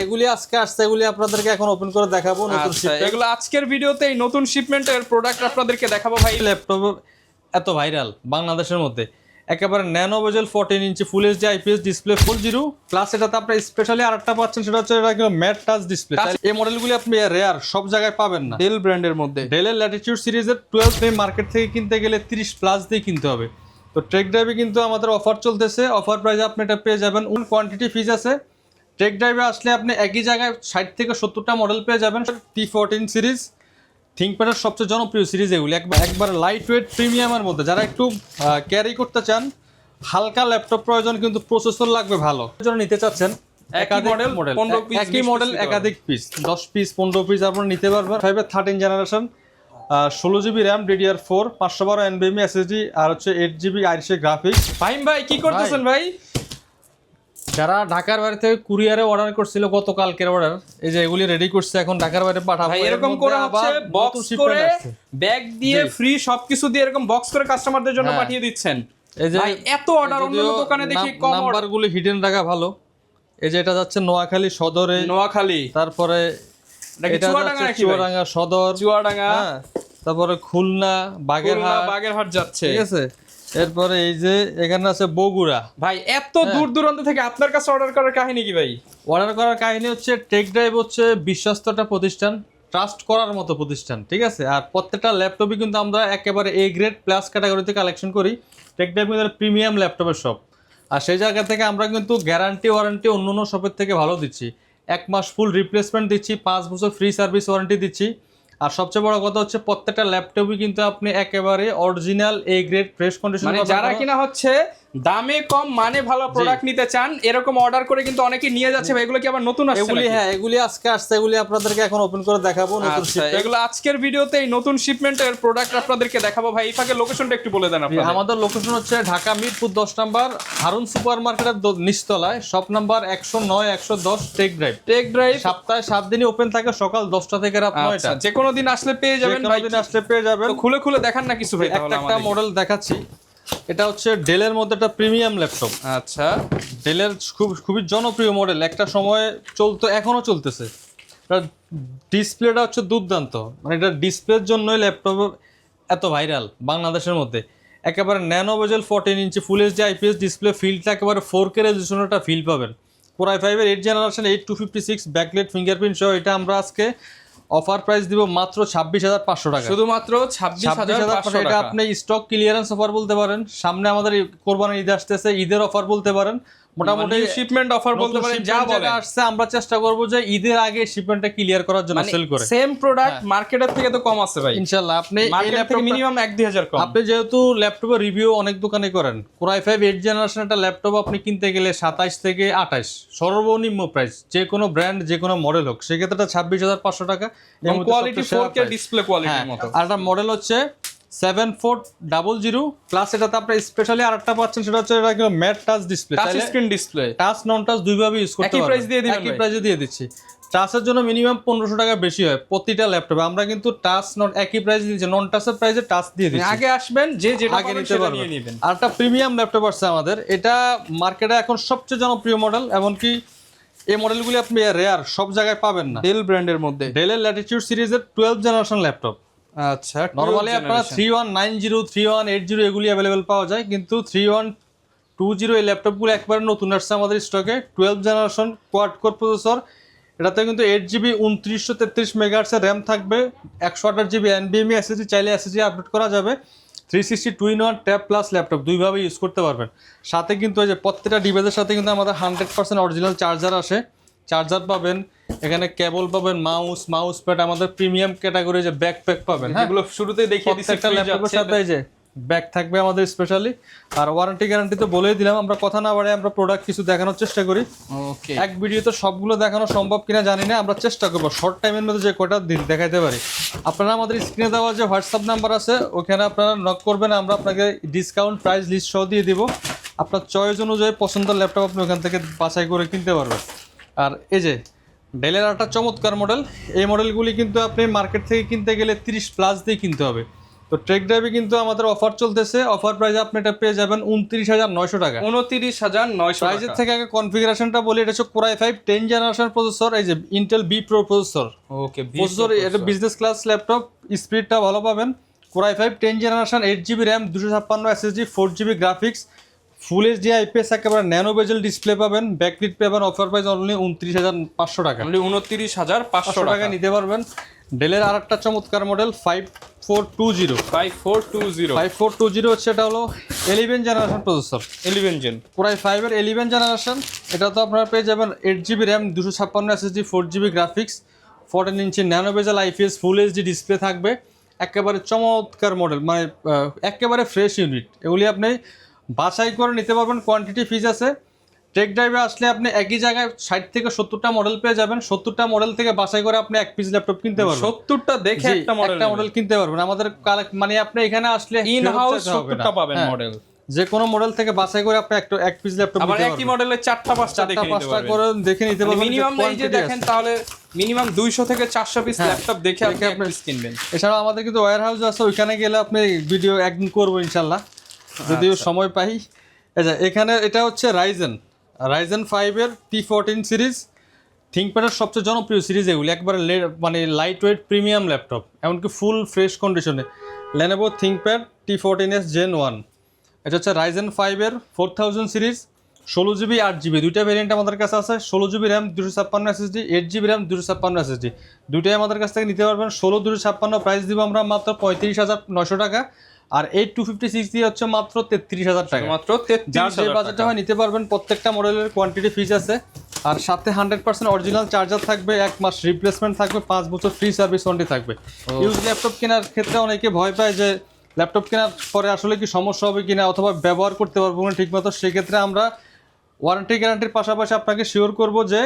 এগুলি আজকে আসছে, এগুলি আপনাদেরকে এখন ওপেন করে দেখাবো। নতুন এগুলো আজকের ভিডিওতে এই নতুন শিপমেন্টের প্রোডাক্ট আপনাদেরকে দেখাবো ভাই। ল্যাপটপ এত ভাইরাল বাংলাদেশের মধ্যে, একেবারে nano bezel 14 inch full HD IPS display 40 plus. এটাতে আপনারা স্পেশালি আরেকটা পাচ্ছেন, সেটা হচ্ছে এটা কিন্তু ম্যাট টাচ ডিসপ্লে। এই মডেলগুলি আপনি রেয়ার, সব জায়গায় পাবেন না। ডেল ব্র্যান্ডের মধ্যে, ডেলের ল্যাটিটিউড সিরিজের 12 মার্কেট থেকে কিনতে গেলে 30 প্লাস দিয়ে কিনতে হবে। তো টেক ড্রাইভে কিন্তু আমাদের অফার চলতেছে, অফার প্রাইসে আপনি এটা পেয়ে যাবেন। কোয়ান্টিটি ফিজ আছে। টেক ড্রাইভে আসলে আপনি একই জায়গায় 60 থেকে 70টা মডেল পেয়ে যাবেন। T14 সিরিজ থিংকপ্যাডের সবচেয়ে জনপ্রিয় সিরিজ এগুলি, একবার লাইট ওয়েট প্রিমিয়ামের মধ্যে। যারা একটু ক্যারি করতে চান, হালকা ল্যাপটপ প্রয়োজন কিন্তু প্রসেসর লাগবে ভালো, জন্য নিতে চাচ্ছেন একই মডেল একাধিক পিস, 10 পিস 15 পিস আপনারা নিতে পারবেন। 13 generation, 16 GB RAM, DDR4, 512 NVMe SSD, আর হচ্ছে 8 জিবি আইরিশের গ্রাফিক্স। ফাহিম ভাই কি করতেছেন ভাই? যারা ঢাকার বাইরে থেকে কুরিয়ারে অর্ডার করছিল গতকালকের অর্ডার, এই যে এগুলি রেডি করছে, এখন ঢাকার বাইরে পাঠাবো। ভাই এরকম করে হচ্ছে বক্স করে ব্যাগ দিয়ে ফ্রি সবকিছু দিয়ে এরকম বক্স করে কাস্টমারদের জন্য পাঠিয়ে দিচ্ছেন। এই যে ভাই এত অর্ডার অন্য দোকানে দেখি কম, নাম্বারগুলো হিডেন রাখা ভালো। এই যে এটা যাচ্ছে নোয়াখালী সদরে, নোয়াখালী, তারপরে এটা যাচ্ছে চুয়াডাঙ্গা সদর, চুয়াডাঙ্গা, তারপরে খুলনা, বাগেরহাট যাচ্ছে, ঠিক আছে। এরপরে এই যে এখানে আছে বগুড়া। ভাই এত দূর দূরান্ত থেকে আপনার কাছে অর্ডার করার কাহিনী কি ভাই? অর্ডার করার কাহিনী হচ্ছে, টেক ড্রাইভ হচ্ছে বিশ্বস্ত একটা প্রতিষ্ঠান, ট্রাস্ট করার মতো প্রতিষ্ঠান, ঠিক আছে। আর প্রত্যেকটা ল্যাপটপই কিন্তু আমরা একেবারে এ গ্রেড প্লাস ক্যাটাগরিতে কালেকশন করি। টেক ড্রাইভ কিন্তু প্রিমিয়াম ল্যাপটপের শপ, আর সেই জায়গা থেকে আমরা কিন্তু গ্যারান্টি ওয়ারেন্টি অন্য অন্য শপের থেকে ভালো দিচ্ছি। 1 মাস ফুল রিপ্লেসমেন্ট দিচ্ছি, 5 বছর ফ্রি সার্ভিস ওয়ারেন্টি দিচ্ছি। আর সবচেয়ে বড় কথা হচ্ছে প্রত্যেকটা ল্যাপটপই কিন্তু আপনি একেবারে original A grade fresh condition. মানে যারা কিনা হচ্ছে দামে কম মানে ভালো প্রোডাক্ট নিতে চান, এরকম অর্ডার করে কিন্তু অনেকে নিয়ে যাচ্ছে ভাই। এগুলো কি আবার নতুন আসছে? এগুলি এগুলি আজকে আসছে, এগুলি আপনাদেরকে এখন ওপেন করে দেখাবো। নতুন শিপমেন্ট, এগুলো আজকের ভিডিওতে এই নতুন শিপমেন্টের প্রোডাক্ট আপনাদেরকে দেখাবো ভাই। এই ফাঁকে লোকেশনটা একটু বলে দেন আপনারা। আমাদের লোকেশন হচ্ছে ঢাকা মিরপুর 10 নাম্বার হারুন সুপার মার্কেটের নিচতলায়, শপ নাম্বার 109 110 টেক ড্রাইভ। সপ্তাহে 7 দিনই ওপেন থাকে, সকাল 10টা থেকে রাত 9টা। যে কোনো দিন আসলে পেয়ে যাবেন ভাই, খুলে খুলে দেখান না কিছু ভাই। একটা মডেল দেখাচ্ছি, এটা হচ্ছে ডেলের মধ্যে একটা প্রিমিয়াম ল্যাপটপ। আচ্ছা, ডেলের খুবই জনপ্রিয় মডেল, একটা সময় চলতো, এখনো চলতেছে। ডিসপ্লেটা হচ্ছে দুর্দান্ত, মানে এটা ডিসপ্লের জন্যই ল্যাপটপ এত ভাইরাল বাংলাদেশের মধ্যে। একেবারে nano bezel 14 inch full HD IPS display, ফিল্ডটা একেবারে 4K রেজলিউশনের একটা ফিল পাবেন। Core i5 এর 8 জেনারেশন 8256 ব্যাকলাইট ফিঙ্গারপ্রিন্ট সহ। এটা আমরা আজকে অফার প্রাইস দিব মাত্র 26,500 টাকা, শুধুমাত্র 26,500 টাকা। আপনি স্টক ক্লিয়ারেন্স অফার বলতে পারেন, সামনে আমাদের কোরবানির ঈদ আসতেছে, ঈদের অফার বলতে পারেন, মোটামুটি শিপমেন্ট অফার বলতে পারেন। যা বলে আসছে আমরা চেষ্টা করব যে ঈদের আগে শিপমেন্টটা ক্লিয়ার করার জন্য সেল করে। সেম প্রোডাক্ট মার্কেটের থেকে তো কম আছে ভাই ইনশাআল্লাহ। আপনি এই ল্যাপটপ মিনিমাম 1-2,000 কম। আপনি যেহেতু ল্যাপটপের রিভিউ অনেক দোকানে করেন, Core i5 8 জেনারেশন একটা ল্যাপটপ আপনি কিনতে গেলে 27 থেকে 28 সর্বনিম্ন প্রাইস, যে কোনো ব্র্যান্ড যে কোনো মডেল হোক, সেক্ষেত্রে 26,500 টাকা। এবং কোয়ালিটি 4K ডিসপ্লে কোয়ালিটির মতো। আর একটা মডেল হচ্ছে 7400 প্লাস। এটাতে আপনি স্পেশালি আরেকটা পাচ্ছেন, সেটা হচ্ছে এটা কিন্তু mat touch display, touch screen display, touch নন টাচ দুইভাবে ইউজ করতে পারবেন। একই প্রাইস দিয়ে দিবেন? একই প্রাইসে দিয়ে দিচ্ছি। টাচের জন্য মিনিমাম 1500 টাকা বেশি হয় প্রতিটা ল্যাপটপে, আমরা কিন্তু টাচ নট একই প্রাইসে দিচ্ছি, নন টাচের প্রাইসে টাচ দিয়ে দিচ্ছি। আগে আসবেন, যে যেটা আগে নিতে পারবেন। আর একটা প্রিমিয়াম ল্যাপটপ আছে আমাদের, এটা মার্কেটে এখন সবচেয়ে জনপ্রিয় মডেল, এমনকি এই মডেলগুলি আপনি রেয়ার, সব জায়গায় পাবেন না। ডেল ব্র্যান্ডের মধ্যে, ডেলের ল্যাটিটিউড সিরিজের 12 জেনারেশন ল্যাপটপ। আচ্ছা, নরমালি আপনারা 3190 3180 এগুলি অ্যাভেলেবেল পাওয়া যায়, কিন্তু 3120 এই ল্যাপটপগুলো একবারে নতুন আসছে আমাদের স্টকে। 12 জেনারেশন কোয়াড কোর প্রসেসর, এটাতে কিন্তু 8 জিবি 2933 মেগাহার্টসের র্যাম থাকবে, 128 জিবি NVMe SSD, চাইলে SSD আপডেট করা যাবে। 360 2-in-1 ট্যাব প্লাস ল্যাপটপ, দুইভাবে ইউজ করতে পারবেন। সাথে কিন্তু এই যে প্রত্যেকটা ডিভাইসের সাথে কিন্তু আমাদের 100% অরিজিনাল চার্জার আসে, চার্জার পাবেন, এখানে কেবল পাবেন, মাউস প্যাড, আমাদের প্রিমিয়াম ক্যাটাগরি যে ব্যাকপ্যাক পাবেন। এগুলো শুরুতেই দেখিয়ে দিচ্ছি, একটা ল্যাপটপের সাথে এই যে ব্যাগ থাকবে আমাদের স্পেশালি। আর ওয়ারেন্টি গ্যারান্টি তো বলেই দিলাম। আমরা কথা না বাড়াই আমরা প্রোডাক্ট কিছু দেখানোর চেষ্টা করি। ওকে, এক ভিডিওতে সবগুলো দেখানো সম্ভব কিনা জানি না, আমরা চেষ্টা করবো শর্ট টাইমের মধ্যে যে কটা দেখাইতে পারি। আপনারা আমাদের স্ক্রিনে দেওয়া যে হোয়াটসঅ্যাপ নাম্বার আছে, ওখানে আপনারা নক করবেন, আমরা আপনাকে ডিসকাউন্ট প্রাইস লিস্ট সহ দিয়ে দিব। আপনার চয়েস অনুযায়ী পছন্দের ল্যাপটপ আপনি ওখান থেকে বাছাই করে কিনতে পারবেন। আর এই যে ডেলের একটা চমৎকার মডেল, এই মডেলগুলি কিন্তু আপনি মার্কেট থেকে কিনতে গেলে 30 প্লাস দিয়ে কিনতে হবে। তো ট্রেক ড্রাইভে কিন্তু আমাদের অফার চলতেছে, অফার প্রাইসে আপনি এটা পেয়ে যাবেন 29,900 টাকা। 29,900 প্রাইসের থেকে আগে কনফিগারেশনটা বলি, এটা হচ্ছে কোরাই 5 10 জেনারেশন প্রসেসর, এই যে ইন্টেল বি প্রো প্রসেসর। ওকে, প্রসেসর এটা বিজনেস ক্লাস ল্যাপটপ, স্পিডটা ভালো পাবেন। Core i 5 10 generation, 8GB RAM, 256 SSD, 4GB graphics, ফুল এইচডি আইপিএস, একেবারে ন্যানো বেজেল ডিসপ্লে পাবেন, ব্যাকলিট পাবেন। অফার প্রাইস অনলি 29,500 টাকা। অনলি 29,500 টাকা নিতে পারবেন। ডেলের আরেকটা চমৎকার মডেল 5420 5420 হচ্ছে, এটা হলো 11 জেনারেশন প্রসেসর, 11 জেন কোরাই 5 এর 11 জেনারেশন। এটা তো আপনারা পেয়ে যাবেন 8GB RAM, 256 SSD, 4GB graphics, 14 ইঞ্চি nano bezel IPS, full HD display থাকবে। একেবারে চমৎকার মডেল, মানে একেবারে ফ্রেশ ইউনিট। এগুলি আপনি বাছাই করে নিতে পারবেন, কোয়ান্টিটি ফিজ আছে। টেক ড্রাইভে আসলে আপনি একই জায়গায় 60 থেকে 70টা মডেল পেয়ে যাবেন। 70টা মডেল থেকে বাছাই করে আপনি এক পিস ল্যাপটপ কিনতে পারবেন। 70টা দেখে একটা মডেল কিনতে পারবেন। আমাদের মানে আপনি এখানে আসলে ইন হাউস 70টা পাবেন মডেল, যে কোনো মডেল থেকে বাছাই করে আপনি এক পিস ল্যাপটপ আবার একই মডেলের 4টা 5টা দেখে নিতে পারবেন, করে দেখে নিতে পারবেন। মিনিমাম এই যে দেখেন, তাহলে মিনিমাম 200 থেকে 400 পিস ল্যাপটপ দেখে আপনি পিস কিনবেন। এছাড়াও আমাদের কিন্তু ওয়্যার হাউস আছে, ওইখানে গেলে আপনি ভিডিও একদিন করবো ইনশাআল্লাহ, যদিও সময় পাই। এখানে এটা হচ্ছে রাইজেন 5 এর T14 সিরিজ, থিংকপ্যাডের সবচেয়ে জনপ্রিয় সিরিজ এগুলি। একবারে মানে লাইট ওয়েট প্রিমিয়াম ল্যাপটপ, এমনকি ফুল ফ্রেশ কন্ডিশনে। Lenovo ThinkPad T14s Gen 1, এটা হচ্ছে রাইজেন 5 এর 4000 সিরিজ, 16GB 8GB দুইটা ভেরিয়েন্ট আমাদের কাছে আছে। 16GB RAM, 256 SSD, 8GB RAM, 256 SSD দুইটাই আমাদের কাছ থেকে নিতে পারবেন। 16 256 প্রাইস দিব আমরা মাত্র 35,900 টাকা। আর 8256 দিয়ে হচ্ছে মাত্র 33,000 টাকা। মাত্র 33,000 টাকা বাজেটে হয় নিতে পারবেন। প্রত্যেকটা মডেলের কোয়ান্টিটি ফিজ আছে, আর সাথে 100% অরিজিনাল চার্জার থাকবে, 1 মাস রিপ্লেসমেন্ট থাকবে, 5 বছর ফ্রি সার্ভিস ওয়ারেন্টি থাকবে। ইউজ ল্যাপটপ কেনার ক্ষেত্রে অনেকে ভয় পায় যে ল্যাপটপ কেনার পরে আসলে কি সমস্যা হবে কিনা, অথবা ব্যবহার করতে পারবো না ঠিকমতো। সেক্ষেত্রে আমরা ওয়ারেন্টি গ্যারান্টির পাশাপাশি আপনাকে শিওর করব যে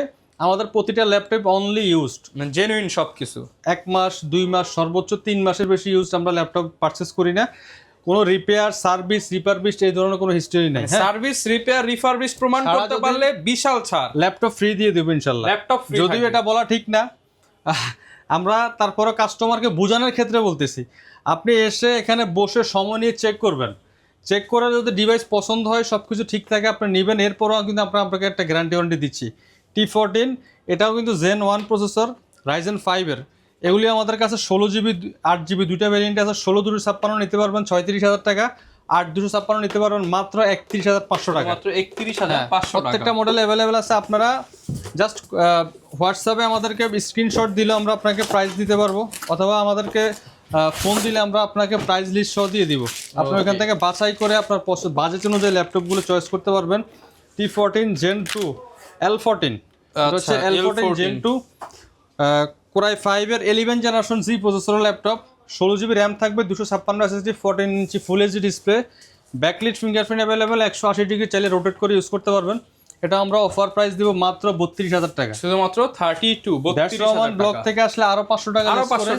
আমাদের প্রতিটা ল্যাপটপ অনলি ইউজড, মানে জেনুইন সবকিছু। 1 মাস 2 মাস সর্বোচ্চ 3 মাসের বেশি ইউজড আমরা ল্যাপটপ পারচেস করি না। কোনো রিপেয়ার, সার্ভিস, রিপারবিশ এই ধরনের কোনো হিস্টরি নাই। সার্ভিস, রিপেয়ার, রিফারবিশ প্রমাণ করতে পারলে বিশাল ছাড়, ল্যাপটপ ফ্রি দিয়ে দেব ইনশাআল্লাহ। ল্যাপটপ ফ্রি, যদিও এটা বলা ঠিক না, আমরা তারপরে কাস্টমারকে বোঝানোর ক্ষেত্রে বলতেছি। আপনি এসে এখানে বসে সময় নিয়ে চেক করবেন, চেক করে যদি ডিভাইস পছন্দ হয়, সব কিছু ঠিক থাকে, আপনি নেবেন। এরপরও কিন্তু আমরা আপনাকে একটা গ্যারান্টি ওয়ারেন্টি দিচ্ছি। T14 এটাও কিন্তু Gen 1 প্রসেসর, রাইজেন 5 এর। এগুলি আমাদের কাছে 16GB 8GB দুইটা ভ্যারিয়েন্ট আছে। 16 256 নিতে পারবেন 36,000 টাকা, 8 256 নিতে পারবেন মাত্র 31,500 টাকা। মাত্র 31,500 টাকা। প্রত্যেকটা মডেল অ্যাভেলেবেল আছে। আপনারা জাস্ট হোয়াটসঅ্যাপে আমাদেরকে স্ক্রিনশট দিলে আমরা আপনাকে প্রাইস দিতে পারবো, অথবা আমাদেরকে ফোন দিলে আমরা আপনাকে প্রাইস লিস্ট সহ দিয়ে দিব। আপনি ওখান থেকে বাছাই করে আপনার বাজেট অনুযায়ী ল্যাপটপগুলো চয়েস করতে পারবেন। T14 Gen 2 L14, হচ্ছে L14 Gen 2 কোরাই 5 এর 11 generation G processor laptop. 16GB RAM থাকবে, 256 SSD, 14 inch full HD display, backlit fingerprint available, 180 degree চাইলে রোটেট করে ইউজ করতে পারবেন। এটা আমরা অফার প্রাইস দিব মাত্র 32,000 টাকা। শুধুমাত্র 32 ব্লক থেকে আসলে আরো 500 টাকা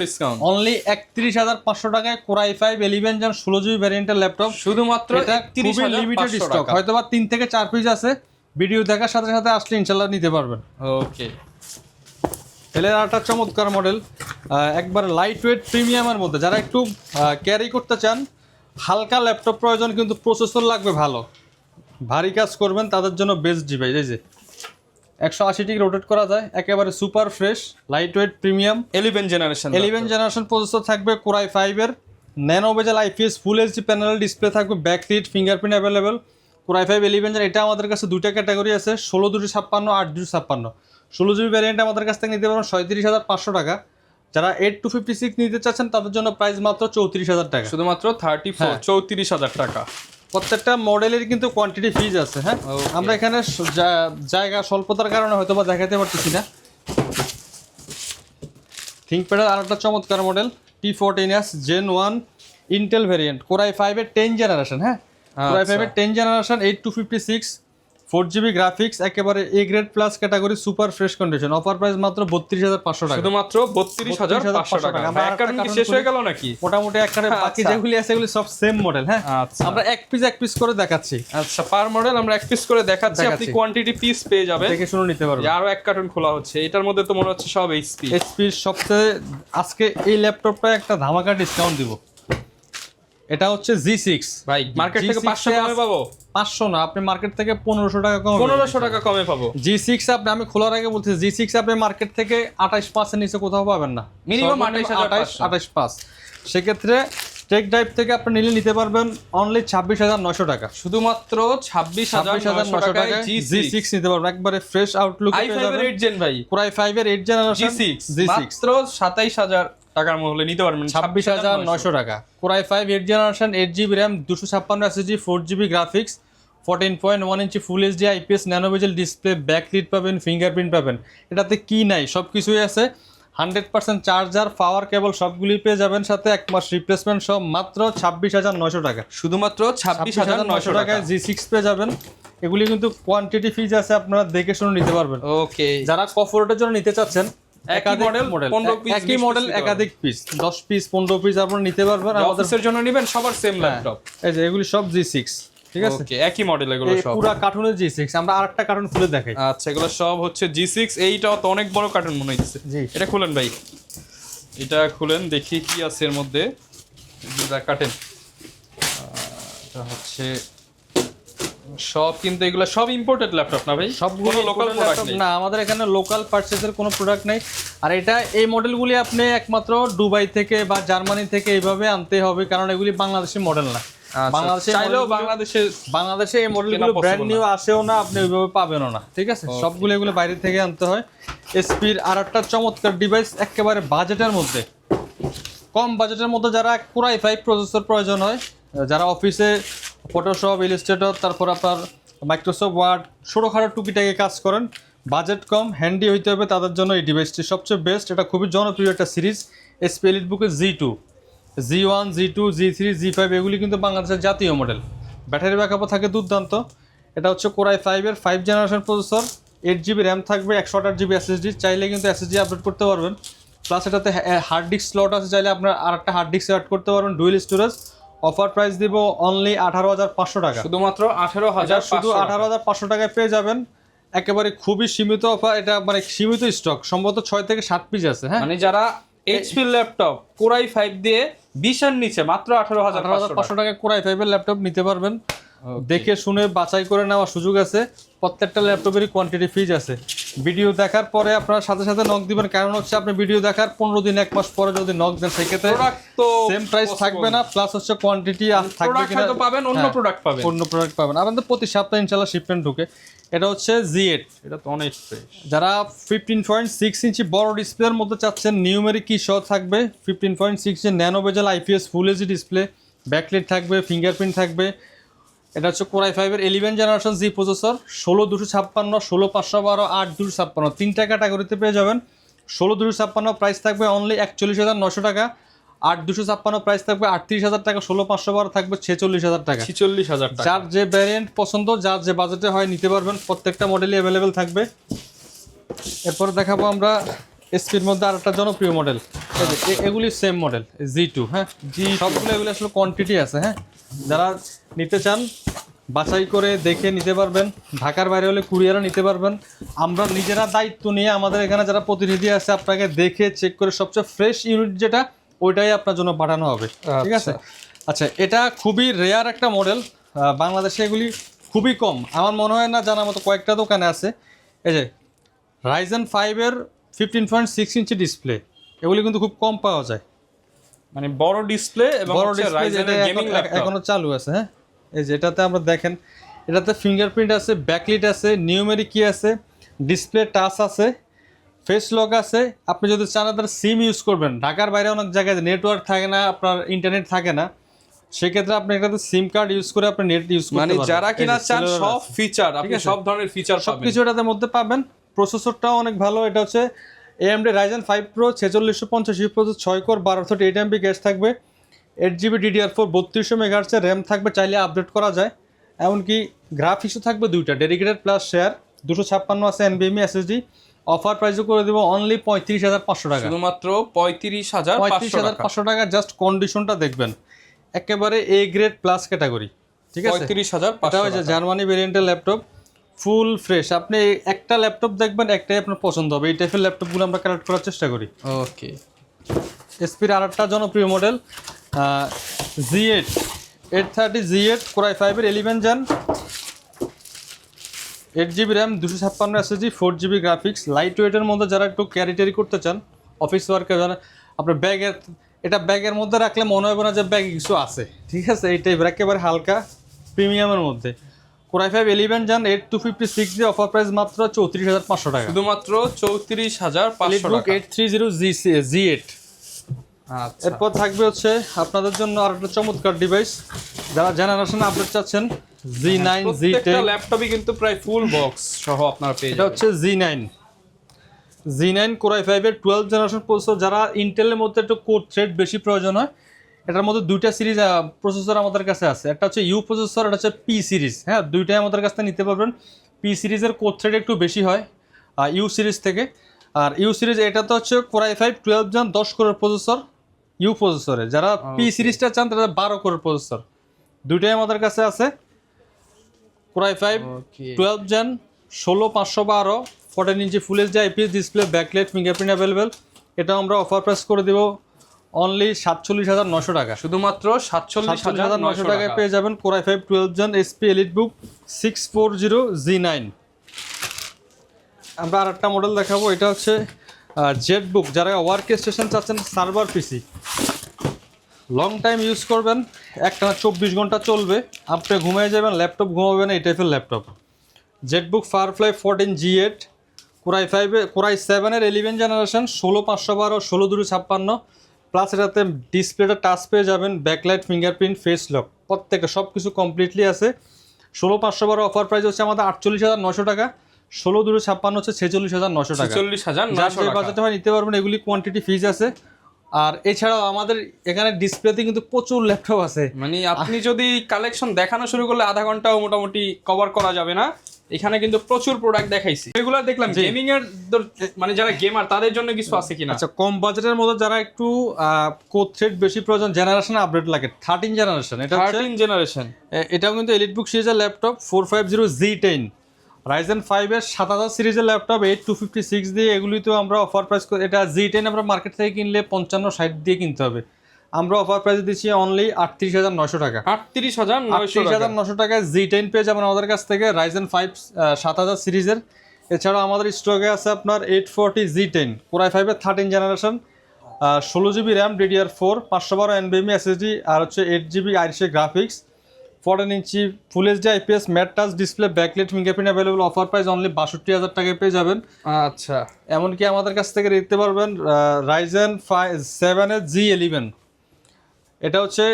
ডিসকাউন্ট, অনলি 31,500 টাকায় কোরাই 5 11 জেন 16GB ভ্যারিয়েন্টের ল্যাপটপ। শুধুমাত্র 31,000 লিমিটেড স্টক, হয়তো বা 3 থেকে 4 পিস আছে। ভিডিও দেখার সাথে সাথে আসলে ইনশাআল্লাহ নিতে পারবেন। ওকে, এলের আরেকটা চমৎকার মডেল, একবার লাইট ওয়েট প্রিমিয়ামের মধ্যে। যারা একটু ক্যারি করতে চান, হালকা ল্যাপটপ প্রয়োজন কিন্তু প্রসেসর লাগবে ভালো, ভারী কাজ করবেন, তাদের জন্য বেস্ট ডিভাইস। এই যে 180 ডিগ্রি রোটেট করা যায়, একেবারে super fresh light weight premium 11 generation processor থাকবে কোরাই 5 এর, nano bezel IPS full HD panel display থাকবে, backlit fingerprint available. Core i 5 11 gen, এটা আমাদের কাছে দুইটা ক্যাটাগরি আছে, 16 256, 8 256। 16GB ভ্যারিয়েন্ট আমাদের কাছ থেকে নিতে পারবেন 37,500 টাকা। যারা 8 256 নিতে চাচ্ছেন তাদের জন্য প্রাইস মাত্র 34,000 টাকা। শুধুমাত্র 34,000 টাকা। প্রত্যেকটা মডেলের কিন্তু কোয়ান্টিটি ফিজ আছে। হ্যাঁ, আমরা এখানে জায়গা স্বল্পতার কারণে হয়তো বা দেখাতে পারতেছি না। থিংকপ্যাডের আরেকটা চমৎকার model T14s Gen 1 Intel variant, core i 5 এর 10 জেনারেশন। হ্যাঁ, কোরাই 5 এর 10 জেনারেশন, 8 256, 4GB গ্রাফিক্স, একেবারে A grade plus category, super fresh condition. Offer price মাত্র 32,500 টাকা। শুধুমাত্র 32,500 টাকা। এক কার্টন কি শেষ হয়ে গেল নাকি? মোটামুটি এক কার্টন, বাকি যেগুলি আছে এগুলি সব সেম মডেল। হ্যাঁ, আমরা এক পিস করে দেখাচ্ছি। আচ্ছা, পার মডেল আমরা এক পিস করে দেখাচ্ছি, আপনি কোয়ান্টিটি পিস পেয়ে যাবেন, দেখে শুনে নিতে পারবেন। আরো এক কার্টন খোলা হচ্ছে, এটার মধ্যে তো মনে হচ্ছে সব এইচপি। সবচেয়ে আজকে এই ল্যাপটপটা একটা ধামাকা ডিসকাউন্ট দিব। এটা হচ্ছে G6 ভাই মার্কেট থেকে 500 কমে পাবো? 500 না, আপনি মার্কেট থেকে 1500 টাকা কমে 1500 টাকা কমে পাবো। G6 আপনি, আমি খোলার আগে বলতেছি, G6 আপনি মার্কেট থেকে 28,500 নিচে কোথাও পাবেন না, মিনিমাম 28,500। সেক্ষেত্রে টেক ড্রাইভ থেকে আপনি নিতে পারবেন অনলি 26,900 টাকা, শুধুমাত্র 26,900 টাকায় G6 নিতে পারবেন, একবারে ফ্রেশ আউটলুক। i5 এর 8 জেন ভাই, Core i5 এর 8 জেনারেশন G6 মাত্র 27,000 টাকার মূল্যে নিতে পারবেন 26,900 টাকা। Core i5 8 generation, 8GB RAM, 256 SSD, 4GB graphics, 14.1 inch full HD IPS nano bezel display, backlit পাবেন, ফিঙ্গারপ্রিন্ট পাবেন। এটাতে কি নাই, সব কিছুই আছে। 100% চার্জার, পাওয়ার কেবল সবগুলি পেয়ে যাবেন, সাথে 1 মাস রিপ্লেসমেন্ট সব, মাত্র 26,900 টাকা। শুধুমাত্র 26,900 টাকায় G6 পেয়ে যাবেন। এগুলি কিন্তু কোয়ান্টিটি ফিজ আছে, আপনারা দেখে শুনে নিতে পারবেন। ওকে, যারা কফোর্টের জন্য নিতে চাচ্ছেন, একই মডেল 15 পিস, একই মডেল একাধিক পিস, 10 পিস 15 পিস আপনারা নিতে পারবেন। আমাদের অফিসের জন্য নেবেন, সবার সেম ল্যাপটপ। এই যে এগুলি সব G6, ঠিক আছে? ওকে, একই মডেল এগুলো সব, পুরো কার্টুনের G6। আমরা আরেকটা কার্টুন খুলে দেখাই। আচ্ছা, এগুলো সব হচ্ছে G6। এইটাও তো অনেক বড় কার্টুন মনে হচ্ছে। জি, এটা খুলেন ভাই, এটা খুলেন, দেখি কি আছে এর মধ্যে। এটা কাটেন, এটা হচ্ছে সব, কিন্তু এগুলো সব ইম্পোর্টেড ল্যাপটপ না ভাই? সবগুলো লোকাল প্রোডাক্ট না, আমাদের এখানে লোকাল পারচেজের কোনো প্রোডাক্ট নেই। আর এটা, এই মডেলগুলি আপনি একমাত্র দুবাই থেকে বা জার্মানি থেকে এইভাবে আনতে হবে, কারণ এগুলি বাংলাদেশি মডেল না। বাংলাদেশে চাইলেও বাংলাদেশে এই মডেলগুলো ব্র্যান্ড নিউ আসেও না, আপনি ওইভাবে পাবেনও না, ঠিক আছে? সবগুলো এগুলো বাইরে থেকে আনতে হয়। এসপির আর একটা চমৎকার ডিভাইস, একেবারে বাজেটের মধ্যে, কম বাজেটের মধ্যে, যারা Core i5 প্রসেসর প্রয়োজন হয়, যারা অফিসে ফটোশপ, ইলাস্ট্রেটর, তারপর আপনার মাইক্রোসফট ওয়ার্ড, ছোটোখাটো টুকিটাকে কাজ করেন, বাজেট কম, হ্যান্ডি হইতে হবে, তাদের জন্য এই ডিভাইসটি সবচেয়ে বেস্ট। এটা খুবই জনপ্রিয় একটা series, SP এলিটবুকের G2, G1, G2, G3, G5 এগুলি কিন্তু বাংলাদেশের জাতীয় মডেল। ব্যাটারি ব্যাকআপও থাকে দুর্দান্ত। এটা হচ্ছে Core i5 এর 5 জেনারেশন প্রসেসর, 8GB RAM থাকবে, 128GB SSD, চাইলে কিন্তু SSD আপডেট করতে পারবেন। প্লাস এটাতে হার্ড ডিস্ক স্লট আছে, চাইলে আপনার আরেকটা হার্ড ডিস্ক অ্যাড করতে পারবেন, ডুয়েল স্টোরেজ। অফার প্রাইস দিব অনলি 18,500 টাকা, শুধুমাত্র 18,500, শুধু 18,500 টাকায় পেয়ে যাবেন। একেবারে খুবই সীমিত অফার, এটা মানে সীমিত স্টক, সম্ভবত 6 থেকে 7 পিস আছে। হ্যাঁ, মানে যারা এইচপি ল্যাপটপ Core i5 দিয়ে 20 এর নিচে মাত্র 18,500 টাকা Core i5 এর ল্যাপটপ নিতে পারবেন। দেখে শুনে বাছাই করে নেওয়ার সুযোগ আছে। প্রত্যেকটা ল্যাপটপেরই কোয়ান্টিটি ফিজ আছে। ভিডিও দেখার পরে আপনারা সাথে সাথে নক দিবেন, কারণ হচ্ছে আপনি ভিডিও দেখার 15 দিন 1 মাস পরে যদি নক দেন, সেক্ষেত্রে সেম প্রাইস থাকবে না, প্লাস হচ্ছে কোয়ান্টিটি থাকবে কিনা পাবেন, অন্য প্রোডাক্ট পাবেন, অন্য প্রোডাক্ট পাবেন। আপনাদের প্রতি সপ্তাহে ইনশাআল্লাহ শিপমেন্ট ঢুকে। এটা হচ্ছে G8, এটা তো অনেক ফ্রেশ। যারা 15.6 ইঞ্চি বড় ডিসপ্লের মধ্যে চাচ্ছেন, নিউমেরিক কি সহ থাকবে, 15.6 ইঞ্চি ন্যানো বেজেল IPS ফুল এইচডি ডিসপ্লে, ব্যাকলাইট থাকবে, ফিঙ্গারপ্রিন্ট থাকবে। এটা হচ্ছে Core i5 এর 11 জেনারেশন G প্রসেসর, 16,256, 16,512, 8,256, তিনটা ক্যাটাগরিতে পেয়ে যাবেন। 16,256 প্রাইস থাকবে অনলি 41,900 টাকা, 8,256 প্রাইস থাকবে 38,000 টাকা, 16,512 থাকবে 46,000 টাকা। 46,000 টাকা। যার যে ভ্যারিয়েন্ট পছন্দ, যার যে বাজেটে হয় নিতে পারবেন, প্রত্যেকটা মডেলই অ্যাভেলেবেল থাকবে। এরপরে দেখাবো আমরা এসপির মধ্যে আর একটা জনপ্রিয় মডেল, এগুলি সেম মডেল G2। হ্যাঁ, সবগুলো এগুলো আসলে কোয়ান্টিটি আছে। হ্যাঁ, যারা নিতে চান বাছাই করে দেখে নিতে পারবেন, ঢাকার বাইরে হলে কুরিয়ারে নিতে পারবেন। আমরা নিজেরা দায়িত্ব নিয়ে, আমাদের এখানে যারা প্রতিনিধি আছে, আপনাকে দেখে চেক করে সবচেয়ে ফ্রেশ ইউনিট যেটা, ওইটাই আপনার জন্য পাঠানো হবে, ঠিক আছে? আচ্ছা, এটা খুবই রেয়ার একটা মডেল, বাংলাদেশে এগুলি খুবই কম, আমার মনে হয় না জানার মতো কয়েকটা দোকানে আছে। এই যে Ryzen 5 এর 15.6 ইঞ্চি ডিসপ্লে, এগুলি কিন্তু খুব কম পাওয়া যায়, মানে বড় ডিসপ্লে এবং বড় ডিসপ্লে, যেটা এখনো চালু আছে। হ্যাঁ, এই যে এটাতে আমরা দেখেন, এটাতে ফিঙ্গারপ্রিন্ট আছে, ব্যাকলিট আছে, নিউমেরিক কি আছে, ডিসপ্লে টাচ আছে, ফেস লক আছে। আপনি যদি চান আপনার সিম ইউজ করবেন, ঢাকার বাইরে অনেক জায়গায় নেটওয়ার্ক থাকে না, আপনার ইন্টারনেট থাকে না, সেক্ষেত্রে আপনি এটাতে সিম কার্ড ইউজ করে আপনি নেট ইউজ করতে পারবেন। মানে যারা কিনা চান সব ফিচার, আপনি সব ধরনের ফিচার পাবেন, সবকিছু এটার মধ্যে পাবেন। প্রসেসরটাও অনেক ভালো, এটা হচ্ছে AMD Ryzen 5 Pro 4650 processor, 6 core 1208 MB gas থাকবে, 8GB DDR4, 3200 MHz র্যাম থাকবে, চাইলে আপডেট করা যায়। এমনকি গ্রাফিক্সও থাকবে দুইটা, ডেডিকেটেড প্লাস শেয়ার, 256 আছে NVMe SSD। অফার প্রাইসও করে দেবো অনলি 35,500 টাকা, শুধুমাত্র 35,500 টাকা। জাস্ট কন্ডিশনটা দেখবেন, একেবারে A গ্রেড প্লাস ক্যাটাগরি, ঠিক আছে? 35,500 এটা হচ্ছে জার্মানি ভেরিয়েন্টের ল্যাপটপ, ফুল ফ্রেশ। আপনি একটা ল্যাপটপ দেখবেন, একটাই আপনার পছন্দ হবে। এই টাইপের ল্যাপটপগুলো আমরা কালেক্ট করার চেষ্টা করি। ওকে, এসপির আর একটা জনপ্রিয় model Z8 830 Z8 Core i5 এর 11 gen 8GB RAM 256 SSD 4GB graphics, light ওয়েটের মধ্যে যারা একটু ক্যারি ট্যারি করতে চান অফিস ওয়ার্কে, আপনার ব্যাগের, এটা ব্যাগের মধ্যে রাখলে মনে হবে না যে ব্যাগে কিছু আছে, ঠিক আছে, এই টাইপের একেবারে হালকা প্রিমিয়ামের মধ্যে। Core i5 11 জেন 8256 দিয়ে অফার প্রাইস মাত্র 34,500 টাকা, শুধুমাত্র 34,500 Elitebook টাকা। 830 Z8। আচ্ছা, এরপর থাকবে হচ্ছে আপনাদের জন্য আর একটা চমৎকার ডিভাইস, যারা জেনারেশন আপডেট চাচ্ছেন Z9 প্রত্যেকটা Z10। ল্যাপটপই কিন্তু প্রায় ফুল বক্স সহ আপনারা পেয়ে এটা যাবেন। হচ্ছে Z9 Core i5 এর 12 জেনারেশন প্রসেসর, যারা ইন্টেলের মধ্যে একটু কোর থ্রেড বেশি প্রয়োজন হয়, এটার মধ্যে দুইটা সিরিজ প্রসেসর আমাদের কাছে আছে, একটা হচ্ছে ইউ প্রসেসর, এটা হচ্ছে পি সিরিজ। হ্যাঁ, দুইটাই আমাদের কাছ থেকে নিতে পারবেন। পি সিরিজের কোর থ্রেড একটু বেশি হয় ইউ সিরিজ থেকে, আর ইউ সিরিজ এটা তো হচ্ছে Core i5 12 জেন 10 কোরের প্রসেসর ইউ প্রসেসরে, যারা পি সিরিজটা চান তারা 12 কোরের প্রসেসর, দুইটাই আমাদের কাছে আছে। Core i5 12 gen 16512 14 inch full HD IPS display, backlight, fingerprint available. এটা আমরা অফার প্রাইস করে দেব অনলি 47,900 টাকা, শুধুমাত্র 47,900 টাকায় পেয়ে যাবেন Core i5 12 gen SP Elitebook 640 Z9। আমরা আরেকটা মডেল দেখাবো, এটা হচ্ছে জেটবুক, যারা ওয়ার্ক স্টেশন চাচ্ছেন, সার্ভার পিসি লং টাইম ইউজ করবেন, একটানা 24 ঘন্টা চলবে, আপনি ঘুমিয়ে যাবেন, ল্যাপটপ ঘুমাবেন, এই টাইপের laptop. Jetbook Firefly 14 G8 Core i7 এর 11 জেনারেশন 16512 16256, প্লাস এটাতে ডিসপ্লেটা টাচ পেয়ে যাবেন, ব্যাকলাইট, ফিঙ্গারপ্রিন্ট, ফেস লক, প্রত্যেকটা সব কিছু কমপ্লিটলি আছে। 16512 অফার প্রাইস হচ্ছে আমাদের 48,900 টাকা, 16256 হচ্ছে 46,900 টাকা। 46,900 যে টাকা। বাজেটে হয় নিতে পারবেন, এগুলি কোয়ান্টিটি ফিজ আছে। আর এছাড়াও আমাদের এখানে ডিসপ্লেতে কিন্তু প্রচুর ল্যাপটপ আছে, মানে আপনি যদি কালেকশন দেখানো শুরু করলে আধা ঘন্টাও মোটামুটি কভার করা যাবে না। এখানে কিন্তু প্রচুর প্রোডাক্ট দেখাইছি, রেগুলার দেখলাম। গেমিং এর মানে যারা গেমার তাদের জন্য কিছু আছে কিনা? আচ্ছা, কম বাজেটের মধ্যে যারা একটু কোর থ্রেড বেশি প্রয়োজন, জেনারেশন আপডেট লাগে, 13 জেনারেশন, এটা হচ্ছে 13 জেনারেশন। এটাও কিন্তু এলিটবুক সিরিজের ল্যাপটপ 450 Z10 Ryzen 5 এর 7000 সিরিজের ল্যাপটপ 8256 দিয়ে, এগুলি তো আমরা অফার প্রাইস করে, এটা Z10 আমরা মার্কেট থেকে কিনলে 55-60 দিয়ে কিনতে হবে, আমরা অফার প্রাইস দিচ্ছি অনলি 38,900 টাকা। 38,900 টাকায় Z10 পেয়ে যাবেন আমাদের কাছ থেকে, Ryzen 5 7000 সিরিজের। এছাড়াও আমাদের স্টকে আছে আপনার 840 Z10 Core i5 এর 13 generation, 16GB RAM DDR4 512 NVMe SSD, আর হচ্ছে 8GB Iris graphics, 14 inch full HD IPS, matte touch display, backlight, fingerprint available. Offer price only 62,000 টাকায় পেয়ে যাবেন। আচ্ছা, এমনকি আমাদের কাছ থেকে দেখতে পারবেন Ryzen 7 এর G11, এটা হচ্ছে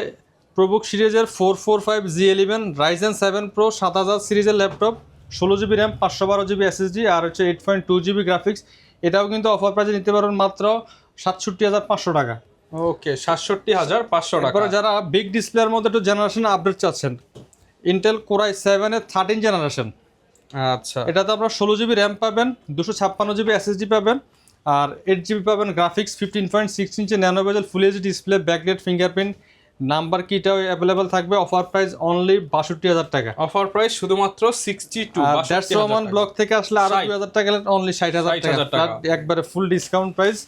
প্রবুক সিরিজের 445 G11 Ryzen 7 Pro 7000 সিরিজের laptop, 16GB RAM 512GB SSD, আর হচ্ছে 8.2GB গ্রাফিক্স। এটাও কিন্তু অফার প্রাইসে নিতে পারবেন মাত্র 67,500 টাকা। ওকে, 67,500 টাকা। এরপরে যারা বিগ ডিসপ্লের মধ্যে একটু জেনারেশন আপডেট চাচ্ছেন, ইন্টেল Core i7 এর 13 জেনারেশন, আচ্ছা, এটাতে আপনারা 16GB র্যাম পাবেন, 256GB SSD পাবেন, আর 8GB পাবেন graphics, 15.6 inch nano bezel full HD display, backlight, fingerprint, number কিটাও অ্যাভেলেবেল থাকবে। অফার প্রাইস অনলি 62,000 টাকা। অফার প্রাইস শুধুমাত্র 62,000 ব্লক থেকে আসলে আরো 2,000 টাকা অনলি 60,000 টাকা, একবারে ফুল ডিসকাউন্ট প্রাইস।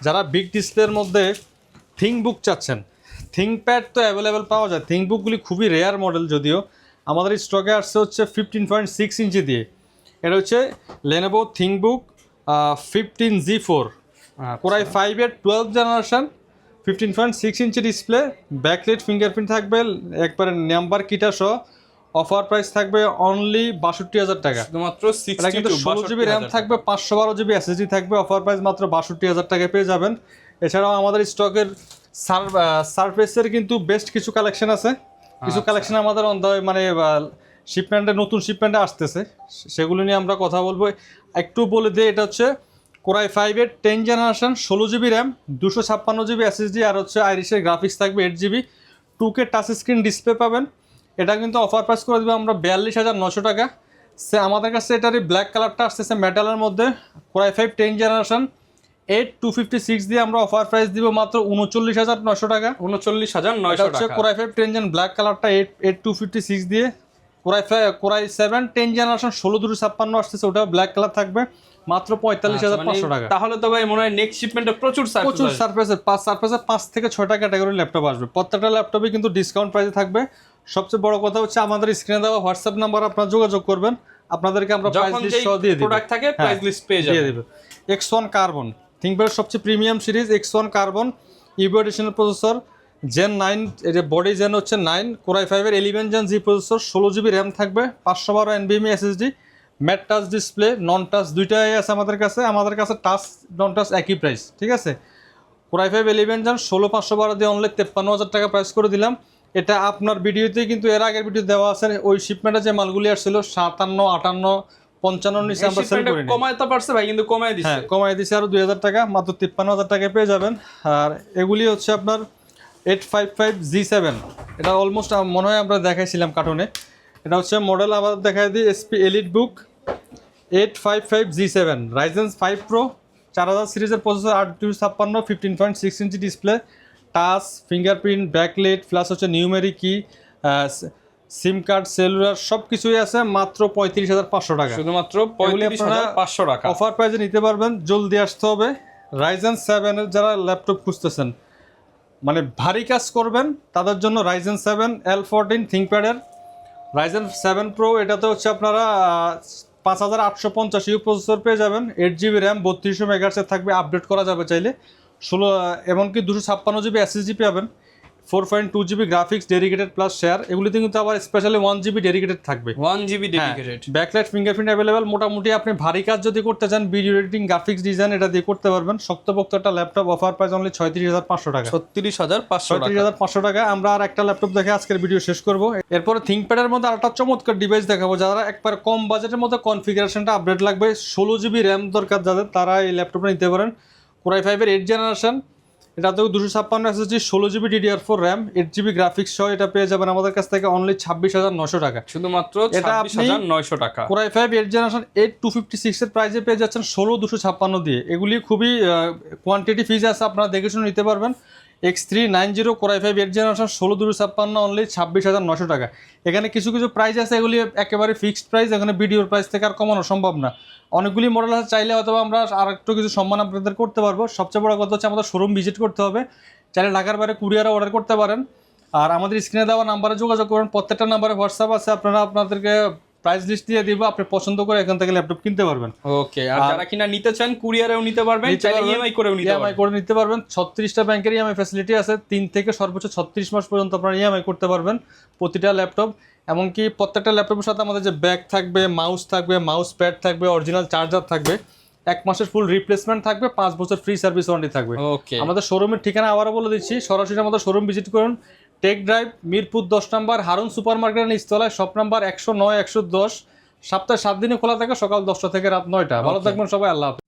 যারা বিগ ডিসপ্লের মধ্যে থিংবুক চাচ্ছেন, থিংপ্যাড তো অ্যাভেলেবেল পাওয়া যায়, থিংবুকগুলি খুবই রেয়ার মডেল, যদিও আমাদের স্টকে আসছে হচ্ছে 15.6 ইঞ্চি দিয়ে। এটা হচ্ছে Lenovo ThinkBook 15G4 Core i5 এর 12 generation, 15.6 inch display, backlight, fingerprint থাকবে, একবারে নাম্বার কিটা সহ। অফার প্রাইস থাকবে অনলি 62,000 টাকা, শুধুমাত্র। এটা কিন্তু 16GB র্যাম থাকবে, 512GB SSD থাকবে। অফার প্রাইস মাত্র 62,000 টাকায় পেয়ে যাবেন। এছাড়াও আমাদের স্টকের সারফেসের কিন্তু বেস্ট কিছু কালেকশন আছে, কিছু কালেকশন আমাদের মানে শিপমেন্টে, নতুন শিপমেন্টে আসতেছে, সেগুলো নিয়ে আমরা কথা বলবো। একটু বলে দিই, এটা হচ্ছে Core i5 এর 10 generation, 16GB RAM, 256GB SSD, আর হচ্ছে আইরিশের গ্রাফিক্স থাকবে 8GB, 2K touch screen display পাবেন। এটা কিন্তু অফার প্রাইস করে দেবো আমরা 42,900 টাকা। আমাদের কাছে এটারই ব্ল্যাক কালারটা আসতেছে মেটালের মধ্যে, Core i5 10 জেনারেশন 8256 দিয়ে আমরা অফার প্রাইস দিব মাত্র 39,900 টাকা। 39,900 হচ্ছে টাকা। Core i5 10 জেন ব্ল্যাক কালারটা 8256 দিয়ে। Core i7 10 জেনারেশন 16/256 আসতেছে, ওটা ব্ল্যাক কালার থাকবে, মাত্র 45,500 টাকা। তাহলে তো ভাই মনে হয় নেক্সট শিপমেন্টে প্রচুর সারফেসের 5 থেকে 6টা ক্যাটাগরির ল্যাপটপ আসবে। প্রত্যেকটা ল্যাপটপই কিন্তু ডিসকাউন্ট প্রাইসে থাকবে। সবচেয়ে বড় কথা হচ্ছে আমাদের স্ক্রিনে দেওয়া হোয়াটসঅ্যাপ নাম্বার আপনারা যোগাযোগ করবেন, আপনাদেরকে আমরা প্রাইস লিস্ট সহ দিয়ে দিব, প্রোডাক্ট থাকে প্রাইস লিস্ট পেয়ে দিয়ে যাবেন। দেব। X1 কার্বন থিংকপ্যাডের সবচেয়ে premium series X1 carbon Evo additional processor gen 9, এর বডি জেন হচ্ছে 9, Core i5 এর 11 জেন জি প্রসেসর, 16GB র্যাম থাকবে, 512 NVMe SSD, mat touch display, নন টাচ দুইটাই আছে আমাদের কাছে। আমাদের কাছে টাচ নন টাচ একই প্রাইস, ঠিক আছে। Core i5 11 জেন 16512 দিয়ে অনলি 53,000 টাকা প্রাইস করে দিলাম। এটা আপনার ভিডিওতেই কিন্তু এর আগের ভিডিও দেওয়া আছে, ওই শিপমেন্টে যে মালগুলি আসছিল 57, 58, 55 নিচে আমরা সেল করি। কমাইতে পারছে ভাই, কিন্তু কমাই দিছে। হ্যাঁ, কমাই দিছে আরো 2000 টাকা, মাত্র 53,000 টাকায় পেয়ে যাবেন। আর এগুলি হচ্ছে আপনার 855G7, এটা অলমোস্ট মনে হয় আমরা দেখাইছিলাম কার্টুনে। এটা হচ্ছে মডেল আবার দেখাই দিই, SP elite book 855G7 Ryzen 5 Pro 4000 সিরিজের processor, 8/256 15.6 inch display, touch, fingerprint, backlight plus হচ্ছে numeric key, SIM card, cellular সব কিছুই আছে, মাত্র 35,500 টাকা। শুধুমাত্র 35,500 টাকা অফার প্রাইসে নিতে পারবেন, জলদি আসতে হবে। Ryzen 7 এর যারা ল্যাপটপ খুঁজতেছেন, মানে ভারী কাজ করবেন, তাদের জন্য Ryzen 7 L14 থিংকপ্যাডের Ryzen 7 Pro, এটাতে হচ্ছে আপনারা 5850 ইউ প্রসেসর পেয়ে যাবেন, 8GB র্যাম, 3200 মেগাহার্টজের থাকবে, আপডেট করা যাবে চাইলে। এমনকি 256GB SSD পাবেন, 4.2GB graphics dedicated plus share. এগুলিতে কিন্তু আবার স্পেশালি 1GB ডেডিকেটেড থাকবে, 1GB dedicated. Backlight, fingerprint available. মোটামুটি আপনি ভারী কাজ যদি করতে চান, ভিডিও এডিটিং, গ্রাফিক্স ডিজাইন, এটা দিয়ে করতে পারবেন। শক্তপোক্ত একটা ল্যাপটপ, অফার প্রাইস অনলি 36,500 টাকা। 36,500 টাকা। 36,500 টাকা। আমরা আর একটা ল্যাপটপ দেখে আজকের ভিডিও শেষ করব। এরপরে থিংকপ্যাডের মধ্যে আরেকটা চমৎকার ডিভাইস দেখাবো, যারা একবার কম বাজেটের মধ্যে কনফিগারেশনটা আপডেট লাগবে, 16GB র্যাম দরকার যাদের, তারা এই ল্যাপটপটা নিতে পারেন। Core i5 এর 8 জেনারেশন, এটাতেও 256 SSD, 16GB DDR4 RAM, 8GB graphics সহ এটা পেয়ে যাবেন আমাদের কাছ থেকে অনলি 26,900 টাকা। শুধুমাত্র এটা আপনি 26,900 টাকা। Core i5 8 জেনারেশন 8256 এর প্রাইসে পেয়ে যাচ্ছেন 16,256 দিয়ে। এগুলি খুবই কোয়ান্টিটি ফিজ আছে, আপনারা দেখে শুনে নিতে পারবেন। X390 Core i5 8 generation 16,256 only 26,900 টাকা। এখানে কিছু কিছু প্রাইস আছে, এগুলি একেবারে ফিক্সড প্রাইস, এখানে ভিডিওর প্রাইস থেকে আর কমানো সম্ভব না। অনেকগুলি মডেল আছে, চাইলে অথবা আমরা আর একটু কিছু সম্মান আপনাদের করতে পারবো। সবচেয়ে বড় কথা হচ্ছে আমাদের শোরুম ভিজিট করতে হবে, চাইলে ঢাকার বাইরে কুরিয়ারে অর্ডার করতে পারেন। আর আমাদের স্ক্রিনে দেওয়া নাম্বারে যোগাযোগ করুন, প্রত্যেকটা নাম্বারে হোয়াটসঅ্যাপ আছে, আপনারা আপনাদেরকে প্রাইস লিস্ট দিয়ে দিব, আপনি পছন্দ করে এখান থেকে ল্যাপটপ কিনতে পারবেন। ওকে, আর যারা কিনা নিতে চান কুরিয়ারেও নিতে পারবেন, চাইলে ইএমআই করেও নিতে পারবেন। ইএমআই করে নিতে পারবেন, 36টা ব্যাংকের ইএমআই ফ্যাসিলিটি আছে, 3 থেকে সর্বোচ্চ 36 মাস পর্যন্ত আপনারা ইএমআই করতে পারবেন প্রতিটা ল্যাপটপ। এমনকি প্রত্যেকটা ল্যাপটপের সাথে আমাদের যে ব্যাগ থাকবে, মাউস থাকবে, মাউস প্যাড থাকবে, অরিজিনাল চার্জার থাকবে, 1 মাসের ফুল রিপ্লেসমেন্ট থাকবে, 5 বছর ফ্রি সার্ভিস ওয়ারেন্টি থাকবে। ওকে, আমাদের শোরুমের ঠিকানা আবারও বলে দিচ্ছি, সরাসরি আমাদের শোরুম ভিজিট করুন, টেক ড্রাইভ, মিরপুর 10 নম্বর, হারুন সুপার মার্কেটের নিচতলায়, শপ নাম্বার 109, 110। সপ্তাহে 7 দিনে খোলা থাকে, সকাল 10টা থেকে রাত 9টা। ভালো থাকবেন সবাই, আল্লাহ হাফেজ।